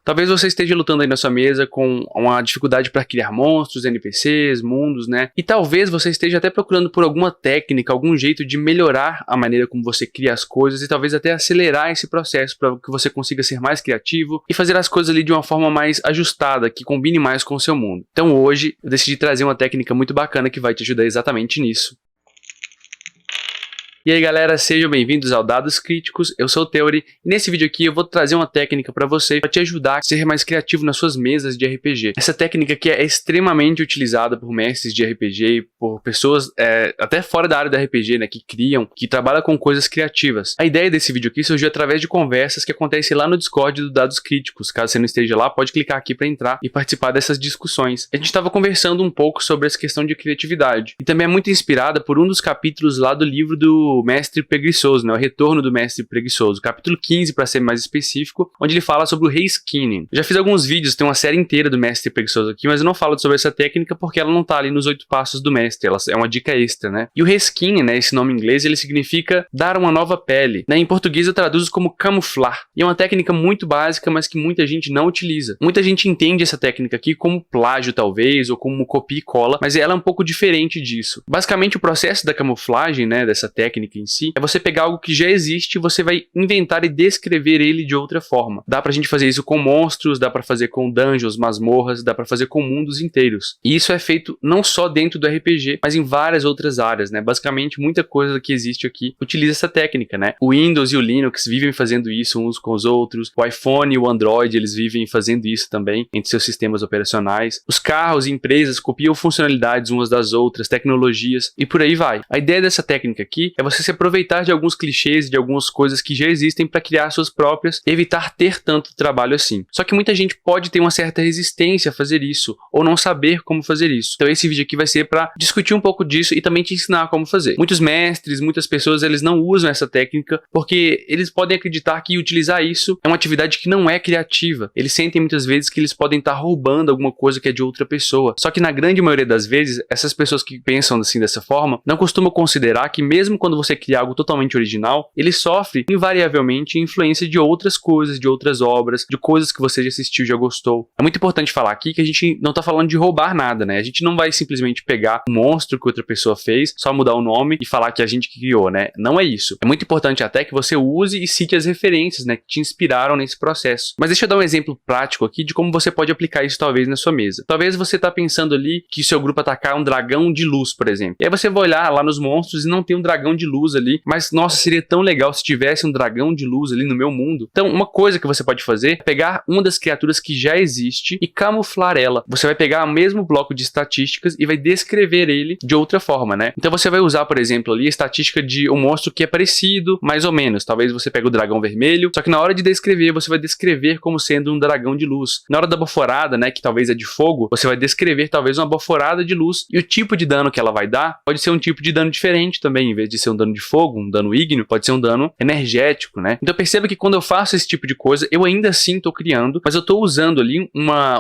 Talvez você esteja lutando aí na sua mesa com uma dificuldade para criar monstros, NPCs, mundos, né? E talvez você esteja até procurando por alguma técnica, algum jeito de melhorar a maneira como você cria as coisas e talvez até acelerar esse processo para que você consiga ser mais criativo e fazer as coisas ali de uma forma mais ajustada, que combine mais com o seu mundo. Então hoje eu decidi trazer uma técnica muito bacana que vai te ajudar exatamente nisso. E aí galera, sejam bem-vindos ao Dados Críticos, eu sou o Theory e nesse vídeo aqui eu vou trazer uma técnica para você, para te ajudar a ser mais criativo nas suas mesas de RPG. Essa técnica aqui é extremamente utilizada por mestres de RPG e por pessoas até fora da área da RPG, né, que criam, que trabalham com coisas criativas. A ideia desse vídeo aqui surgiu através de conversas que acontecem lá no Discord do Dados Críticos. Caso você não esteja lá, pode clicar aqui para entrar e participar dessas discussões. A gente estava conversando um pouco sobre essa questão de criatividade e também é muito inspirada por um dos capítulos lá do livro do Mestre Preguiçoso, né? O Retorno do Mestre Preguiçoso, capítulo 15 para ser mais específico, onde ele fala sobre o Rei Skinning. Eu já fiz alguns vídeos, tem uma série inteira do Mestre Preguiçoso aqui, mas eu não falo sobre essa técnica porque ela não tá ali nos 8 passos do mestre, ela é uma dica extra, né? E o Rei Skinning, né, esse nome em inglês, ele significa dar uma nova pele, né? Em português eu traduzo como camuflar, e é uma técnica muito básica, mas que muita gente não utiliza. Muita gente entende essa técnica aqui como plágio talvez, ou como copia e cola, mas ela é um pouco diferente disso. Basicamente o processo da camuflagem, né, dessa técnica em si, é você pegar algo que já existe e você vai inventar e descrever ele de outra forma. Dá pra gente fazer isso com monstros, dá pra fazer com dungeons, masmorras, dá pra fazer com mundos inteiros. E isso é feito não só dentro do RPG, mas em várias outras áreas, né? Basicamente, muita coisa que existe aqui utiliza essa técnica, né? O Windows e o Linux vivem fazendo isso uns com os outros, o iPhone e o Android, eles vivem fazendo isso também entre seus sistemas operacionais. Os carros e empresas copiam funcionalidades umas das outras, tecnologias e por aí vai. A ideia dessa técnica aqui é você se aproveitar de alguns clichês, de algumas coisas que já existem para criar suas próprias, evitar ter tanto trabalho assim. Só que muita gente pode ter uma certa resistência a fazer isso, ou não saber como fazer isso. Então esse vídeo aqui vai ser para discutir um pouco disso e também te ensinar como fazer. Muitos mestres, muitas pessoas, eles não usam essa técnica porque eles podem acreditar que utilizar isso é uma atividade que não é criativa. Eles sentem muitas vezes que eles podem estar roubando alguma coisa que é de outra pessoa. Só que na grande maioria das vezes, essas pessoas que pensam assim dessa forma, não costumam considerar que mesmo quando você cria algo totalmente original, ele sofre invariavelmente influência de outras coisas, de outras obras, de coisas que você já assistiu, já gostou. É muito importante falar aqui que a gente não tá falando de roubar nada, né? A gente não vai simplesmente pegar um monstro que outra pessoa fez, só mudar o nome e falar que a gente que criou, né? Não é isso. É muito importante até que você use e cite as referências, né, que te inspiraram nesse processo. Mas deixa eu dar um exemplo prático aqui de como você pode aplicar isso talvez na sua mesa. Talvez você tá pensando ali que seu grupo atacar um dragão de luz, por exemplo. E aí você vai olhar lá nos monstros e não tem um dragão de luz ali, mas nossa, seria tão legal se tivesse um dragão de luz ali no meu mundo. Então, uma coisa que você pode fazer é pegar uma das criaturas que já existe e camuflar ela. Você vai pegar o mesmo bloco de estatísticas e vai descrever ele de outra forma, né? Então você vai usar, por exemplo, ali a estatística de um monstro que é parecido, mais ou menos. Talvez você pegue o dragão vermelho, só que na hora de descrever, você vai descrever como sendo um dragão de luz. Na hora da baforada, né, que talvez é de fogo, você vai descrever talvez uma baforada de luz e o tipo de dano que ela vai dar pode ser um tipo de dano diferente também. Em vez de ser um dano de fogo, um dano ígneo, pode ser um dano energético, né? Então perceba que quando eu faço esse tipo de coisa, eu ainda assim estou criando, mas eu estou usando ali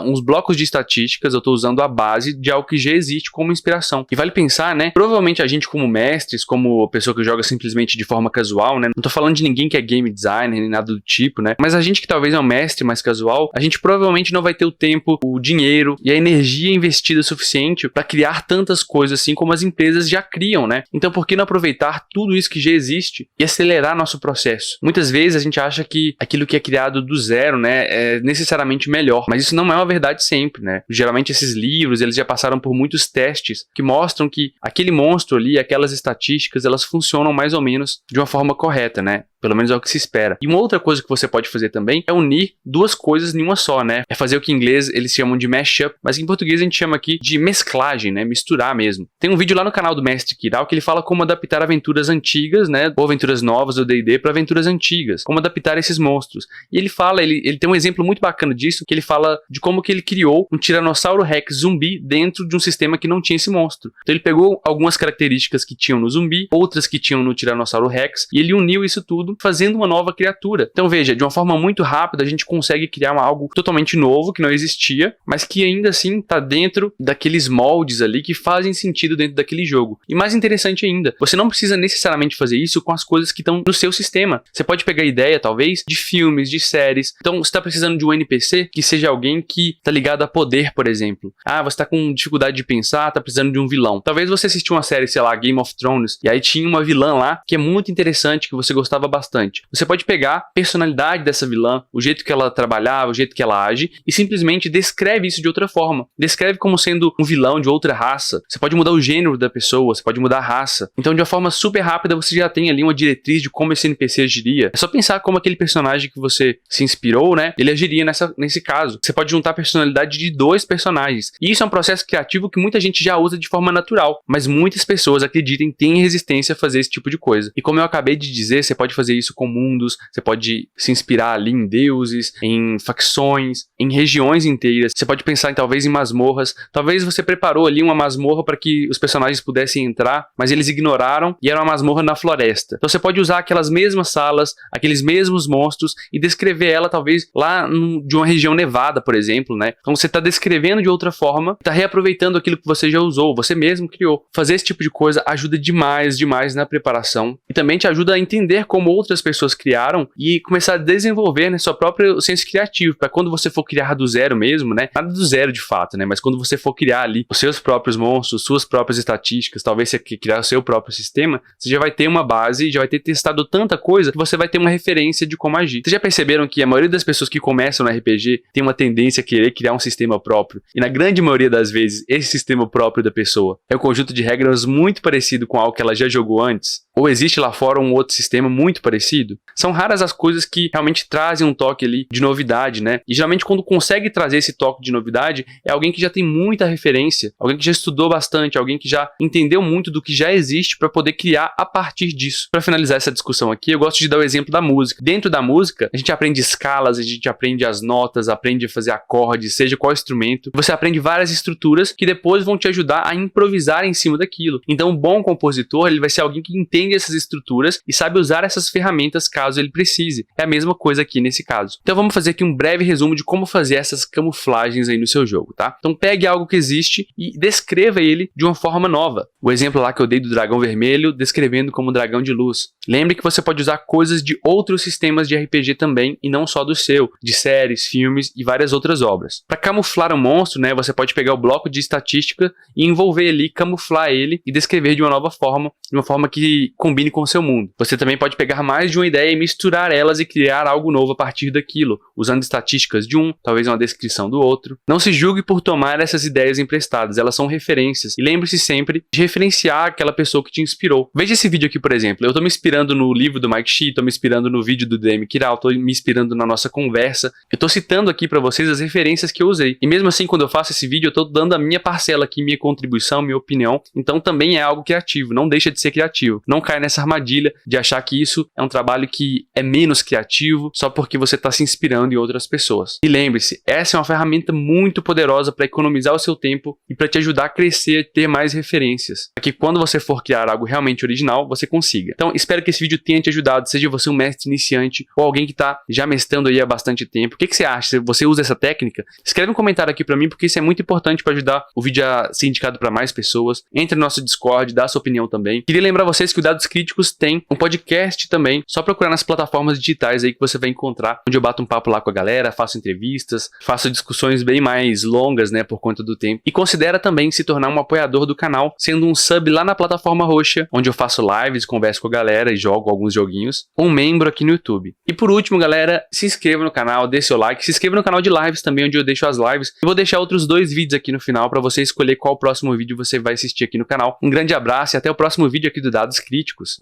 uns blocos de estatísticas, eu estou usando a base de algo que já existe como inspiração. E vale pensar, né? Provavelmente a gente como mestres, como pessoa que joga simplesmente de forma casual, né? Não tô falando de ninguém que é game designer nem nada do tipo, né? Mas a gente que talvez é um mestre mais casual, a gente provavelmente não vai ter o tempo, o dinheiro e a energia investida suficiente para criar tantas coisas assim como as empresas já criam, né? Então por que não aproveitar tudo isso que já existe e acelerar nosso processo? Muitas vezes a gente acha que aquilo que é criado do zero, né, é necessariamente melhor, mas isso não é uma verdade sempre, né? Geralmente esses livros, eles já passaram por muitos testes que mostram que aquele monstro ali, aquelas estatísticas, elas funcionam mais ou menos de uma forma correta, né? Pelo menos é o que se espera. E uma outra coisa que você pode fazer também é unir duas coisas em uma só, né? É fazer o que em inglês eles chamam de mashup, mas em português a gente chama aqui de mesclagem, né? Misturar mesmo. Tem um vídeo lá no canal do Mestre Kiral que ele fala como adaptar aventuras antigas, né? Ou aventuras novas do D&D para aventuras antigas. Como adaptar esses monstros. E ele fala, ele tem um exemplo muito bacana disso, que ele fala de como que ele criou um Tiranossauro Rex zumbi dentro de um sistema que não tinha esse monstro. Então ele pegou algumas características que tinham no zumbi, outras que tinham no Tiranossauro Rex, e ele uniu isso tudo fazendo uma nova criatura. Então veja, de uma forma muito rápida a gente consegue criar algo totalmente novo, que não existia, mas que ainda assim está dentro daqueles moldes ali que fazem sentido dentro daquele jogo. E mais interessante ainda, você não precisa necessariamente fazer isso com as coisas que estão no seu sistema. Você pode pegar ideia, talvez, de filmes, de séries. Então, você está precisando de um NPC que seja alguém que está ligado a poder, por exemplo. Ah, você está com dificuldade de pensar, está precisando de um vilão. Talvez você assistiu uma série, sei lá, Game of Thrones, e aí tinha uma vilã lá que é muito interessante, que você gostava bastante. Você pode pegar a personalidade dessa vilã, o jeito que ela trabalhava, o jeito que ela age, e simplesmente descreve isso de outra forma. Descreve como sendo um vilão de outra raça. Você pode mudar o gênero da pessoa, você pode mudar a raça. Então, de uma forma super rápida, você já tem ali uma diretriz de como esse NPC agiria. É só pensar como aquele personagem que você se inspirou, né? Ele agiria nesse caso. Você pode juntar a personalidade de 2 personagens. E isso é um processo criativo que muita gente já usa de forma natural, mas muitas pessoas, acreditem, têm resistência a fazer esse tipo de coisa. E como eu acabei de dizer, você pode fazer isso com mundos, você pode se inspirar ali em deuses, em facções, em regiões inteiras. Você pode pensar talvez em masmorras. Talvez você preparou ali uma masmorra para que os personagens pudessem entrar, mas eles ignoraram e era uma masmorra na floresta. Então você pode usar aquelas mesmas salas, aqueles mesmos monstros e descrever ela talvez lá de uma região nevada, por exemplo, né? Então você está descrevendo de outra forma, está reaproveitando aquilo que você já usou, você mesmo criou. Fazer esse tipo de coisa ajuda demais, demais na preparação e também te ajuda a entender como outras pessoas criaram e começar a desenvolver, né, seu próprio senso criativo, para quando você for criar do zero mesmo, né? Nada do zero de fato, né? Mas quando você for criar ali os seus próprios monstros, suas próprias estatísticas, talvez você criar o seu próprio sistema, você já vai ter uma base, já vai ter testado tanta coisa que você vai ter uma referência de como agir. Vocês já perceberam que a maioria das pessoas que começam no RPG tem uma tendência a querer criar um sistema próprio? E na grande maioria das vezes, esse sistema próprio da pessoa é um conjunto de regras muito parecido com algo que ela já jogou antes? Ou existe lá fora um outro sistema muito parecido? São raras as coisas que realmente trazem um toque ali de novidade, né? E geralmente quando consegue trazer esse toque de novidade, é alguém que já tem muita referência, alguém que já estudou bastante, alguém que já entendeu muito do que já existe para poder criar a partir disso. Para finalizar essa discussão aqui, eu gosto de dar o exemplo da música. Dentro da música, a gente aprende escalas, a gente aprende as notas, aprende a fazer acordes, seja qual instrumento. Você aprende várias estruturas que depois vão te ajudar a improvisar em cima daquilo. Então, um bom compositor, ele vai ser alguém que entende essas estruturas e sabe usar essas ferramentas caso ele precise. É a mesma coisa aqui nesse caso. Então vamos fazer aqui um breve resumo de como fazer essas camuflagens aí no seu jogo, tá? Então pegue algo que existe e descreva ele de uma forma nova. O exemplo lá que eu dei do dragão vermelho, descrevendo como dragão de luz. Lembre que você pode usar coisas de outros sistemas de RPG também e não só do seu, de séries, filmes e várias outras obras. Para camuflar um monstro, né, você pode pegar o bloco de estatística e envolver ele, camuflar ele e descrever de uma nova forma, de uma forma que combine com o seu mundo. Você também pode pegar mais de uma ideia e misturar elas e criar algo novo a partir daquilo, usando estatísticas de um, talvez uma descrição do outro. Não se julgue por tomar essas ideias emprestadas, elas são referências. E lembre-se sempre de referenciar aquela pessoa que te inspirou. Veja esse vídeo aqui, por exemplo. Eu estou me inspirando no livro do Mike Shea, estou me inspirando no vídeo do DM Kiral, estou me inspirando na nossa conversa. Eu estou citando aqui para vocês as referências que eu usei. E mesmo assim, quando eu faço esse vídeo, eu estou dando a minha parcela aqui, minha contribuição, minha opinião. Então também é algo criativo, não deixa de ser criativo. Não cai nessa armadilha de achar que isso é um trabalho que é menos criativo só porque você está se inspirando em outras pessoas. E lembre-se, essa é uma ferramenta muito poderosa para economizar o seu tempo e para te ajudar a crescer e ter mais referências, para que quando você for criar algo realmente original, você consiga. Então, espero que esse vídeo tenha te ajudado, seja você um mestre iniciante ou alguém que está já mestrando aí há bastante tempo. O que você acha? Você usa essa técnica? Escreve um comentário aqui para mim, porque isso é muito importante para ajudar o vídeo a ser indicado para mais pessoas. Entre no nosso Discord, dá a sua opinião também. Queria lembrar vocês que o Dados Críticos tem um podcast também, só procurar nas plataformas digitais aí que você vai encontrar, onde eu bato um papo lá com a galera, faço entrevistas, faço discussões bem mais longas, né, por conta do tempo. E considera também se tornar um apoiador do canal, sendo um sub lá na plataforma roxa, onde eu faço lives, converso com a galera e jogo alguns joguinhos, um membro aqui no YouTube. E por último, galera, se inscreva no canal, dê seu like, se inscreva no canal de lives também, onde eu deixo as lives. Eu vou deixar outros 2 vídeos aqui no final para você escolher qual próximo vídeo você vai assistir aqui no canal. Um grande abraço e até o próximo vídeo aqui do Dados Críticos.